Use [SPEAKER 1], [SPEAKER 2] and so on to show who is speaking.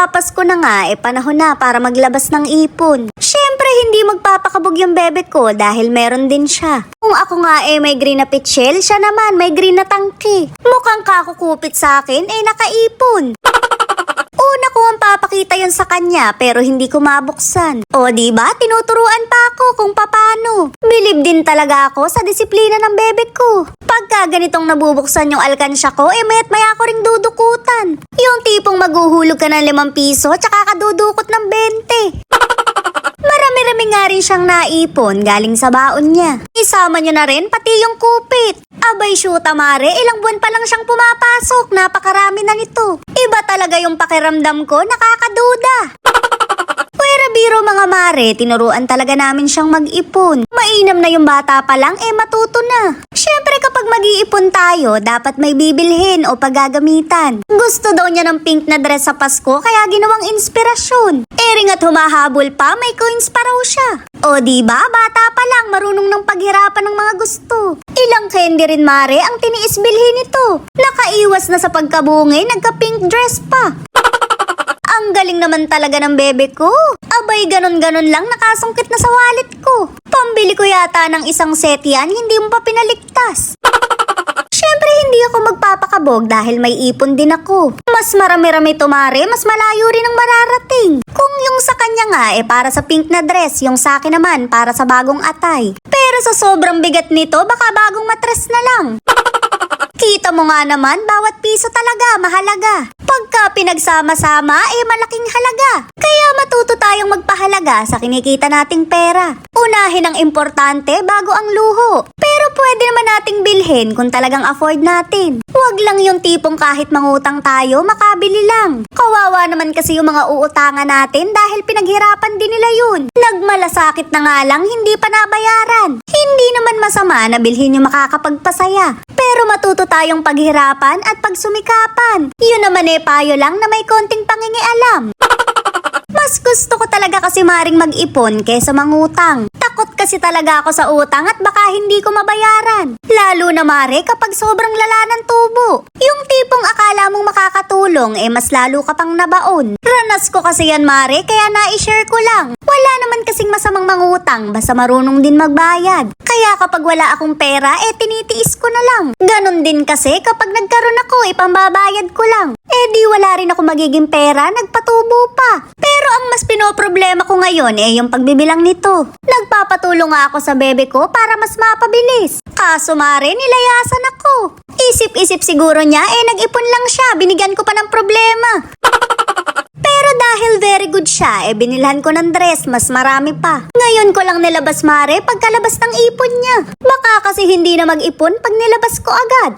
[SPEAKER 1] Magpapasko na nga, panahon na para maglabas ng ipon. Syempre, hindi magpapakabog yung bebe ko dahil meron din siya. Kung ako nga may green na pitchel, siya naman may green na tangke. Mukhang kakukupit sa akin nakaipon. Una ko ang papakita yun sa kanya pero hindi ko mabuksan. O diba, tinuturuan pa ako kung paano. Bilib din talaga ako sa disiplina ng bebe ko. Pagka ganitong nabubuksan yung alkansya ko, mayat maya ko ring dudukutan. Yung tipong maghuhulog ka ng 5 piso tsaka kadudukot ng 20. Marami-rami nga rin siyang naipon galing sa baon niya. Isama niyo na rin pati yung kupit. Abay shoota mare, ilang buwan pa lang siyang pumapasok. Napakarami na nito. Iba talaga yung pakiramdam ko, nakakaduda. Pwera biro mga mare, tinuruan talaga namin siyang mag-ipon. Mainam na yung bata pa lang, matuto na. Syempre kapag mag-iipon tayo, dapat may bibilhin o paggagamitan. Gusto daw niya ng pink na dress sa Pasko, kaya ginawang inspirasyon. Ring at humahabol pa, may coins pa raw siya. O diba, bata pa lang, marunong ng paghirapan ng mga gusto. Ilang candy rin mare ang tiniis bilhin nito. Nakaiwas na sa pagkabungay, nagka-pink dress pa. Ang galing naman talaga ng bebe ko. Abay, ganon-ganon lang nakasungkit na sa wallet ko. Pambili ko yata ng isang set yan, hindi mo pa pinaligtas. Syempre, hindi ako magpapakabog dahil may ipon din ako. Mas marami-rami tumare, mas malayo rin ang mararating. Kung yung sa kanya nga para sa pink na dress, yung sa akin naman para sa bagong atay. Pero sa sobrang bigat nito, baka bagong matres na lang. Kita mo nga naman, bawat piso talaga mahalaga. Pagka pinagsama-sama, malaking halaga. Kaya matuto tayong magpahalaga sa kinikita nating pera. Unahin ang importante bago ang luho. Pero pwede naman nating bilhin kung talagang afford natin. Huwag lang yung tipong kahit mangutang tayo, makabili lang. Kawawa naman kasi yung mga uutangan natin dahil pinaghirapan din nila yun. Nagmalasakit na nga lang, hindi pa nabayaran. Hindi naman masama na bilhin yung makakapagpasaya. Pero matuto tayong paghirapan at pagsumikapan. Yun naman payo lang na may konting pangingialam. Mas gusto ko talaga kasi maring mag-ipon kaysa mangutang. Takot kasi talaga ako sa utang at baka hindi ko mabayaran. Lalo na mare kapag sobrang lala ng tubo. Yung tipong akala mong makakatulong mas lalo ka pang nabaon. Ranas ko kasi yan mare kaya na-share ko lang. Wala naman kasing masamang mangutang basta marunong din magbayad. Kaya kapag wala akong pera tinitiis ko na lang. Ganon din kasi kapag nagkaroon ako pambabayad ko lang. Di wala rin ako magiging pera, nagpatubo pa. Pero ang mas pinoproblema ko ngayon yung pagbibilang nito. Nagpapatulong nga ako sa bebe ko para mas mapabilis. Kaso mare, nilayasan ako. Isip-isip siguro niya nag-ipon lang siya, binigyan ko pa ng problema. Pero dahil very good siya, binilhan ko ng dress, mas marami pa. Ngayon ko lang nilabas mare pagkalabas ng ipon niya. Baka kasi hindi na mag-ipon pag nilabas ko agad.